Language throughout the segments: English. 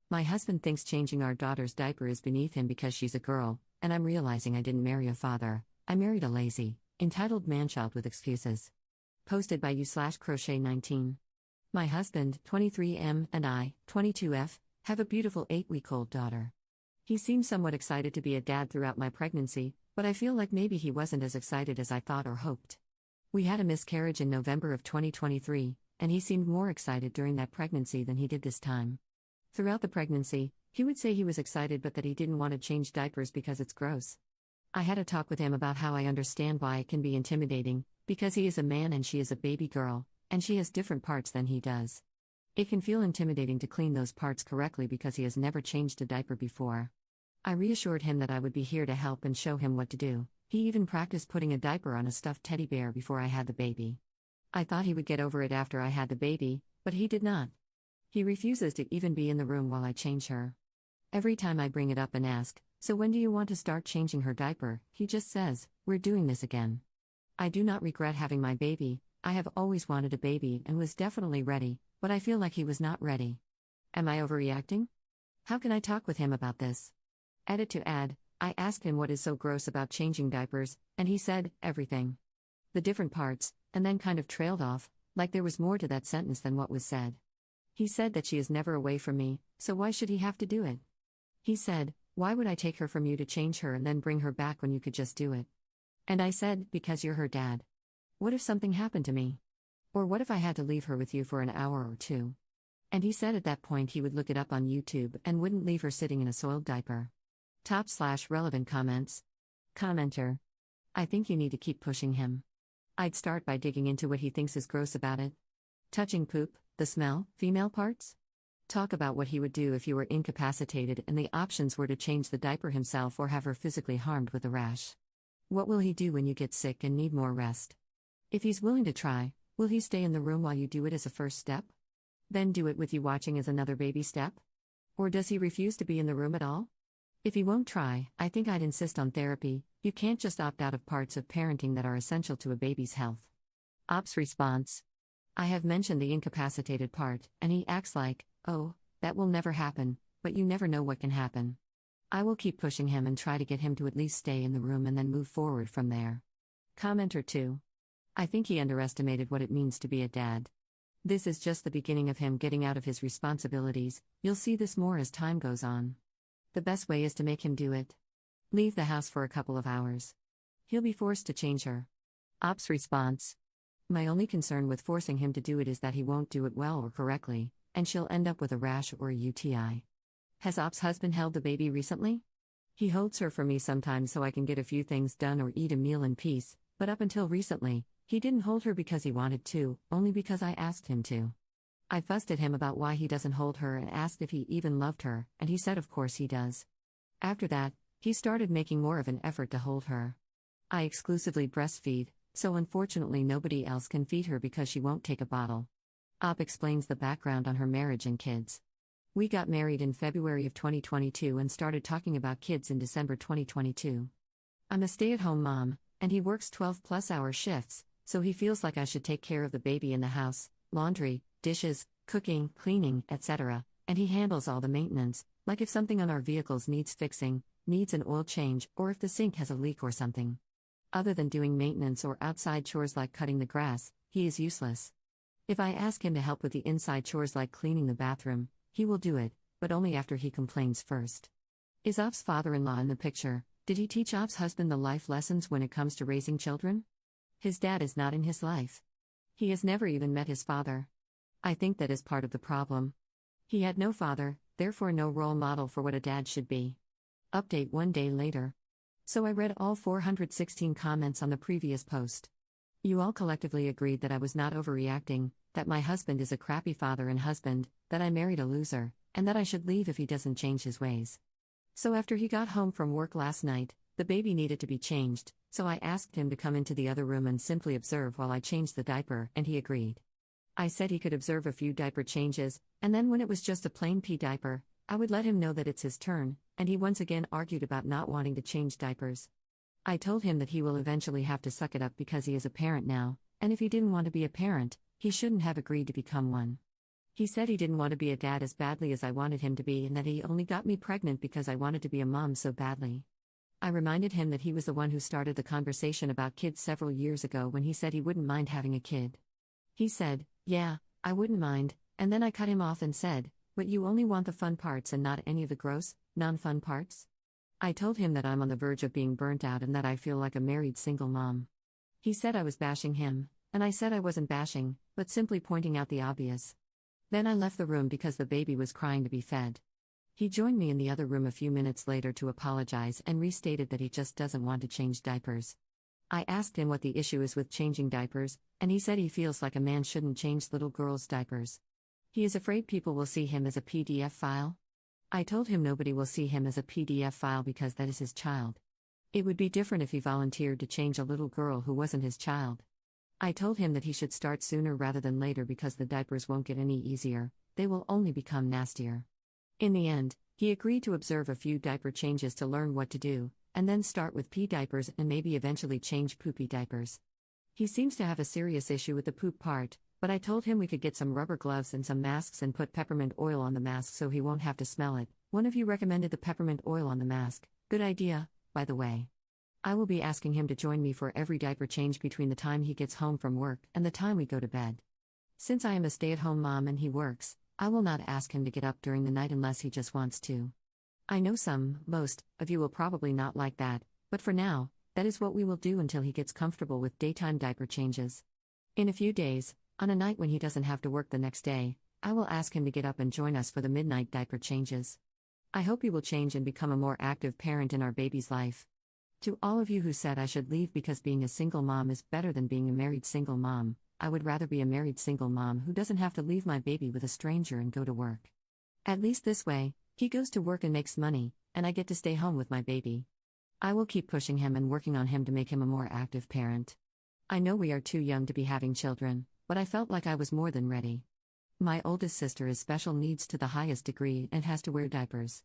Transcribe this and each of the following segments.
My husband thinks changing our daughter's diaper is beneath him because she's a girl, and I'm realizing I didn't marry a father. I married a lazy, entitled manchild with excuses. Posted by you/crochet19. My husband, 23M, and I, 22F, have a beautiful 8-week-old daughter. He seemed somewhat excited to be a dad throughout my pregnancy, but I feel like maybe he wasn't as excited as I thought or hoped. We had a miscarriage in November of 2023, and he seemed more excited during that pregnancy than he did this time. Throughout the pregnancy, he would say he was excited but that he didn't want to change diapers because it's gross. I had a talk with him about how I understand why it can be intimidating, because he is a man and she is a baby girl, and she has different parts than he does. It can feel intimidating to clean those parts correctly because he has never changed a diaper before. I reassured him that I would be here to help and show him what to do. He even practiced putting a diaper on a stuffed teddy bear before I had the baby. I thought he would get over it after I had the baby, but he did not. He refuses to even be in the room while I change her. Every time I bring it up and ask, "So when do you want to start changing her diaper?" he just says, "We're doing this again." I do not regret having my baby. I have always wanted a baby and was definitely ready, but I feel like he was not ready. Am I overreacting? How can I talk with him about this? Edit to add, I asked him what is so gross about changing diapers, and he said, everything. The different parts, and then kind of trailed off, like there was more to that sentence than what was said. He said that she is never away from me, so why should he have to do it? He said, "Why would I take her from you to change her and then bring her back when you could just do it?" And I said, "Because you're her dad. What if something happened to me? Or what if I had to leave her with you for an hour or two?" And he said at that point he would look it up on YouTube and wouldn't leave her sitting in a soiled diaper. Top/relevant comments. Commenter. I think you need to keep pushing him. I'd start by digging into what he thinks is gross about it. Touching poop, the smell, female parts? Talk about what he would do if you were incapacitated and the options were to change the diaper himself or have her physically harmed with a rash. What will he do when you get sick and need more rest? If he's willing to try, will he stay in the room while you do it as a first step? Then do it with you watching as another baby step? Or does he refuse to be in the room at all? If he won't try, I think I'd insist on therapy. You can't just opt out of parts of parenting that are essential to a baby's health. Ops response. I have mentioned the incapacitated part, and he acts like, "Oh, that will never happen," but you never know what can happen. I will keep pushing him and try to get him to at least stay in the room and then move forward from there. Commenter 2. I think he underestimated what it means to be a dad. This is just the beginning of him getting out of his responsibilities. You'll see this more as time goes on. The best way is to make him do it. Leave the house for a couple of hours. He'll be forced to change her. Ops response. My only concern with forcing him to do it is that he won't do it well or correctly, and she'll end up with a rash or a UTI. Has Ops' husband held the baby recently? He holds her for me sometimes so I can get a few things done or eat a meal in peace, but up until recently, he didn't hold her because he wanted to, only because I asked him to. I fussed at him about why he doesn't hold her and asked if he even loved her, and he said of course he does. After that, he started making more of an effort to hold her. I exclusively breastfeed, so unfortunately nobody else can feed her because she won't take a bottle. Op explains the background on her marriage and kids. We got married in February of 2022 and started talking about kids in December 2022. I'm a stay-at-home mom, and he works 12-plus-hour shifts, so he feels like I should take care of the baby in the house, laundry, dishes, cooking, cleaning, etc., and he handles all the maintenance, like if something on our vehicles needs fixing, needs an oil change, or if the sink has a leak or something. Other than doing maintenance or outside chores like cutting the grass, he is useless. If I ask him to help with the inside chores like cleaning the bathroom, he will do it, but only after he complains first. Is Op's father-in-law in the picture? Did he teach Op's husband the life lessons when it comes to raising children? His dad is not in his life. He has never even met his father. I think that is part of the problem. He had no father, therefore no role model for what a dad should be. Update 1 day later. So I read all 416 comments on the previous post. You all collectively agreed that I was not overreacting, that my husband is a crappy father and husband, that I married a loser, and that I should leave if he doesn't change his ways. So after he got home from work last night, the baby needed to be changed, so I asked him to come into the other room and simply observe while I changed the diaper, and he agreed. I said he could observe a few diaper changes, and then when it was just a plain pee diaper, I would let him know that it's his turn, and he once again argued about not wanting to change diapers. I told him that he will eventually have to suck it up because he is a parent now, and if he didn't want to be a parent, he shouldn't have agreed to become one. He said he didn't want to be a dad as badly as I wanted him to be and that he only got me pregnant because I wanted to be a mom so badly. I reminded him that he was the one who started the conversation about kids several years ago when he said he wouldn't mind having a kid. He said, "Yeah, I wouldn't mind," and then I cut him off and said, "But you only want the fun parts and not any of the gross, non-fun parts?" I told him that I'm on the verge of being burnt out and that I feel like a married single mom. He said I was bashing him, and I said I wasn't bashing, but simply pointing out the obvious. Then I left the room because the baby was crying to be fed. He joined me in the other room a few minutes later to apologize and restated that he just doesn't want to change diapers. I asked him what the issue is with changing diapers, and he said he feels like a man shouldn't change little girls' diapers. He is afraid people will see him as a PDF file. I told him nobody will see him as a PDF file because that is his child. It would be different if he volunteered to change a little girl who wasn't his child. I told him that he should start sooner rather than later because the diapers won't get any easier, they will only become nastier. In the end, he agreed to observe a few diaper changes to learn what to do, and then start with pee diapers and maybe eventually change poopy diapers. He seems to have a serious issue with the poop part, but I told him we could get some rubber gloves and some masks and put peppermint oil on the mask so he won't have to smell it. One of you recommended the peppermint oil on the mask, good idea, by the way. I will be asking him to join me for every diaper change between the time he gets home from work and the time we go to bed. Since I am a stay-at-home mom and he works, I will not ask him to get up during the night unless he just wants to. I know most of you will probably not like that, but for now, that is what we will do until he gets comfortable with daytime diaper changes. In a few days, on a night when he doesn't have to work the next day, I will ask him to get up and join us for the midnight diaper changes. I hope he will change and become a more active parent in our baby's life. To all of you who said I should leave because being a single mom is better than being a married single mom, I would rather be a married single mom who doesn't have to leave my baby with a stranger and go to work. At least this way, he goes to work and makes money, and I get to stay home with my baby. I will keep pushing him and working on him to make him a more active parent. I know we are too young to be having children, but I felt like I was more than ready. My oldest sister is special needs to the highest degree and has to wear diapers.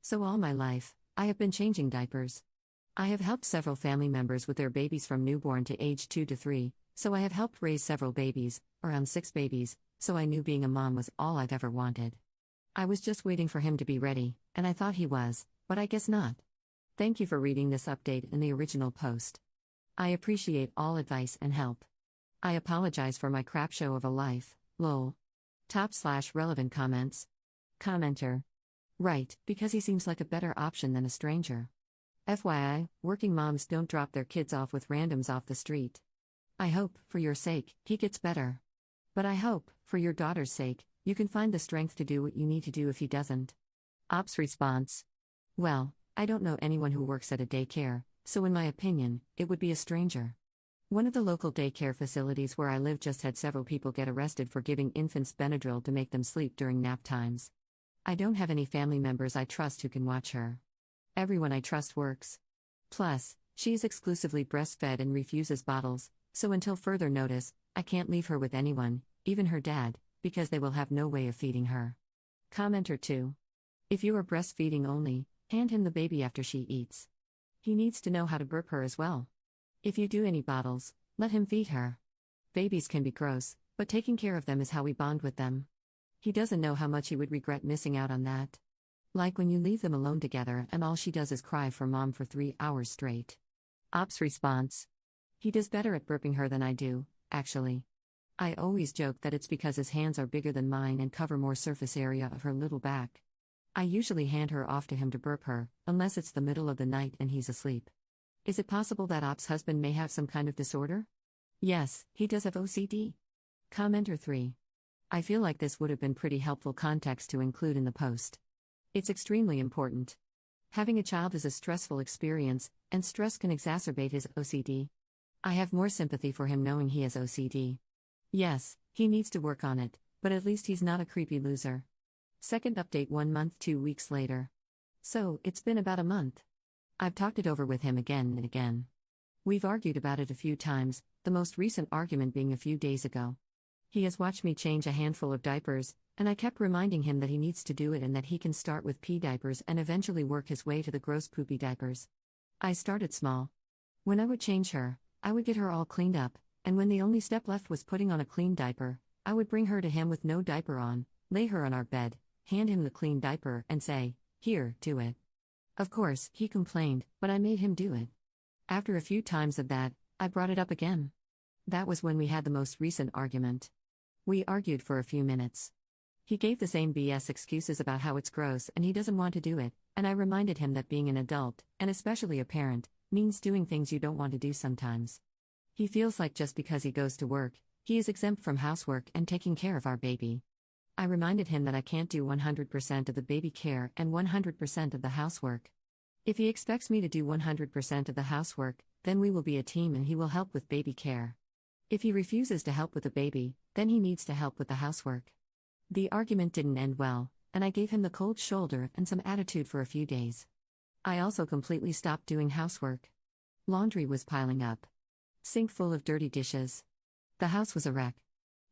So all my life, I have been changing diapers. I have helped several family members with their babies from newborn to age 2 to 3, so I have helped raise several babies, around 6 babies, so I knew being a mom was all I've ever wanted. I was just waiting for him to be ready, and I thought he was, but I guess not. Thank you for reading this update in the original post. I appreciate all advice and help. I apologize for my crap show of a life, lol. Top/relevant comments. Commenter. Right, because he seems like a better option than a stranger. FYI, working moms don't drop their kids off with randoms off the street. I hope, for your sake, he gets better. But I hope, for your daughter's sake, you can find the strength to do what you need to do if he doesn't. Op's response. Well, I don't know anyone who works at a daycare, so in my opinion, it would be a stranger. One of the local daycare facilities where I live just had several people get arrested for giving infants Benadryl to make them sleep during nap times. I don't have any family members I trust who can watch her. Everyone I trust works. Plus, she is exclusively breastfed and refuses bottles, so until further notice, I can't leave her with anyone, even her dad, because they will have no way of feeding her. Commenter 2. If you are breastfeeding only, hand him the baby after she eats. He needs to know how to burp her as well. If you do any bottles, let him feed her. Babies can be gross, but taking care of them is how we bond with them. He doesn't know how much he would regret missing out on that. Like when you leave them alone together and all she does is cry for mom for 3 hours straight. Op's response. He does better at burping her than I do, actually. I always joke that it's because his hands are bigger than mine and cover more surface area of her little back. I usually hand her off to him to burp her, unless it's the middle of the night and he's asleep. Is it possible that Op's husband may have some kind of disorder? Yes, he does have OCD. Commenter 3. I feel like this would have been pretty helpful context to include in the post. It's extremely important. Having a child is a stressful experience, and stress can exacerbate his OCD. I have more sympathy for him knowing he has OCD. Yes, he needs to work on it, but at least he's not a creepy loser. Second update 1 month 2 weeks later. So, it's been about a month. I've talked it over with him again and again. We've argued about it a few times, the most recent argument being a few days ago. He has watched me change a handful of diapers, and I kept reminding him that he needs to do it and that he can start with pee diapers and eventually work his way to the gross poopy diapers. I started small. When I would change her, I would get her all cleaned up, and when the only step left was putting on a clean diaper, I would bring her to him with no diaper on, lay her on our bed, hand him the clean diaper, and say, "Here, do it." Of course, he complained, but I made him do it. After a few times of that, I brought it up again. That was when we had the most recent argument. We argued for a few minutes. He gave the same BS excuses about how it's gross and he doesn't want to do it, and I reminded him that being an adult, and especially a parent, means doing things you don't want to do sometimes. He feels like just because he goes to work, he is exempt from housework and taking care of our baby. I reminded him that I can't do 100% of the baby care and 100% of the housework. If he expects me to do 100% of the housework, then we will be a team and he will help with baby care. If he refuses to help with the baby, then he needs to help with the housework. The argument didn't end well, and I gave him the cold shoulder and some attitude for a few days. I also completely stopped doing housework. Laundry was piling up. Sink full of dirty dishes. The house was a wreck.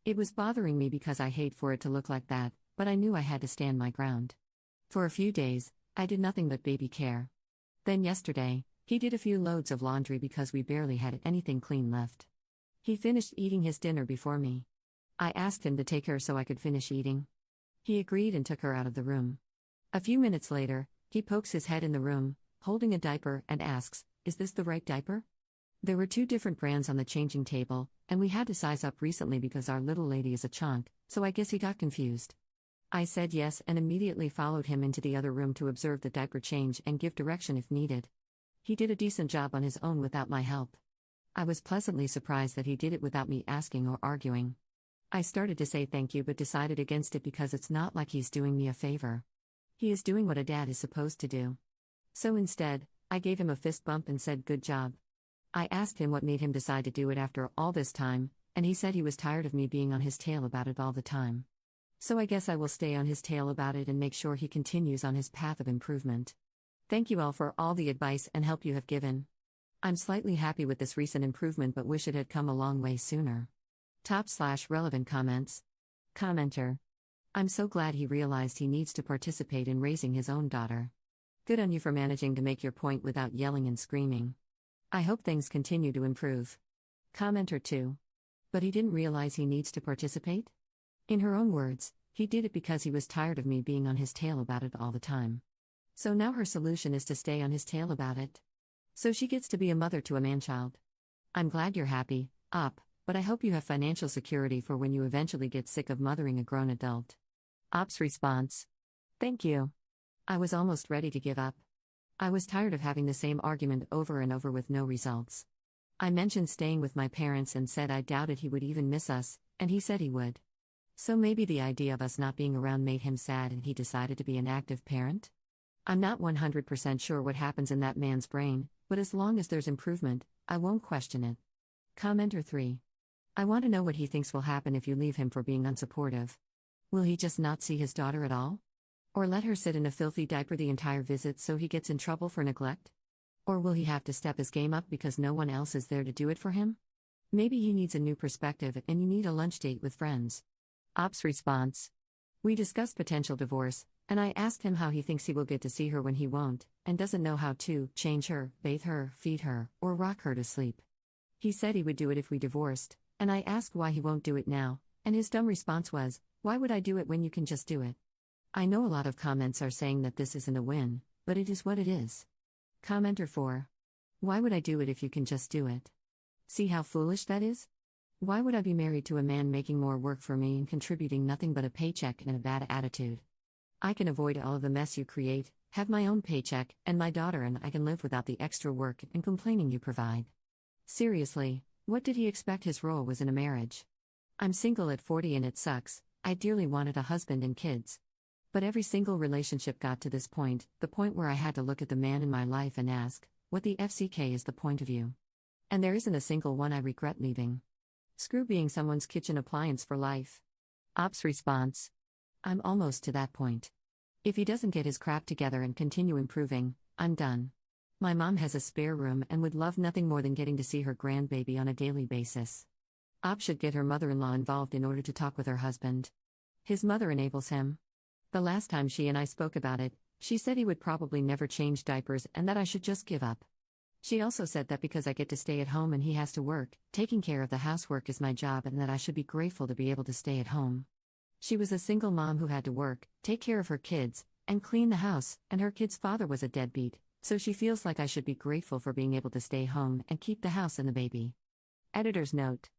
It was bothering me because I hate for it to look like that, but I knew I had to stand my ground. For a few days, I did nothing but baby care. Then yesterday, he did a few loads of laundry because we barely had anything clean left. He finished eating his dinner before me. I asked him to take her so I could finish eating. He agreed and took her out of the room. A few minutes later, he pokes his head in the room, holding a diaper, and asks, "Is this the right diaper?" There were 2 different brands on the changing table, and we had to size up recently because our little lady is a chunk, so I guess he got confused. I said yes and immediately followed him into the other room to observe the diaper change and give direction if needed. He did a decent job on his own without my help. I was pleasantly surprised that he did it without me asking or arguing. I started to say thank you but decided against it because it's not like he's doing me a favor. He is doing what a dad is supposed to do. So instead, I gave him a fist bump and said good job. I asked him what made him decide to do it after all this time, and he said he was tired of me being on his tail about it all the time. So I guess I will stay on his tail about it and make sure he continues on his path of improvement. Thank you all for all the advice and help you have given. I'm slightly happy with this recent improvement but wish it had come a long way sooner. Top/relevant comments. Commenter. I'm so glad he realized he needs to participate in raising his own daughter. Good on you for managing to make your point without yelling and screaming. I hope things continue to improve. Commenter 2. But he didn't realize he needs to participate? In her own words, he did it because he was tired of me being on his tail about it all the time. So now her solution is to stay on his tail about it. So she gets to be a mother to a man-child. I'm glad you're happy, Op, but I hope you have financial security for when you eventually get sick of mothering a grown adult. Op's response. Thank you. I was almost ready to give up. I was tired of having the same argument over and over with no results. I mentioned staying with my parents and said I doubted he would even miss us, and he said he would. So maybe the idea of us not being around made him sad and he decided to be an active parent? I'm not 100% sure what happens in that man's brain, but as long as there's improvement, I won't question it. Commenter 3. I want to know what he thinks will happen if you leave him for being unsupportive. Will he just not see his daughter at all? Or let her sit in a filthy diaper the entire visit so he gets in trouble for neglect? Or will he have to step his game up because no one else is there to do it for him? Maybe he needs a new perspective and you need a lunch date with friends. Op's response. We discussed potential divorce, and I asked him how he thinks he will get to see her when he won't, and doesn't know how to change her, bathe her, feed her, or rock her to sleep. He said he would do it if we divorced, and I asked why he won't do it now, and his dumb response was, "Why would I do it when you can just do it?" I know a lot of comments are saying that this isn't a win, but it is what it is. Commenter 4. Why would I do it if you can just do it? See how foolish that is? Why would I be married to a man making more work for me and contributing nothing but a paycheck and a bad attitude? I can avoid all of the mess you create, have my own paycheck and my daughter, and I can live without the extra work and complaining you provide. Seriously, what did he expect his role was in a marriage? I'm single at 40 and it sucks. I dearly wanted a husband and kids. But every single relationship got to this point, the point where I had to look at the man in my life and ask, what the FCK is the point of you? And there isn't a single one I regret leaving. Screw being someone's kitchen appliance for life. Op's response. I'm almost to that point. If he doesn't get his crap together and continue improving, I'm done. My mom has a spare room and would love nothing more than getting to see her grandbaby on a daily basis. Op should get her mother-in-law involved in order to talk with her husband. His mother enables him. The last time she and I spoke about it, she said he would probably never change diapers and that I should just give up. She also said that because I get to stay at home and he has to work, taking care of the housework is my job and that I should be grateful to be able to stay at home. She was a single mom who had to work, take care of her kids, and clean the house, and her kid's father was a deadbeat, so she feels like I should be grateful for being able to stay home and keep the house and the baby. Editor's note.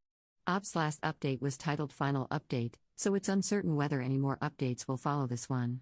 Ops last update was titled Final Update, so it's uncertain whether any more updates will follow this one.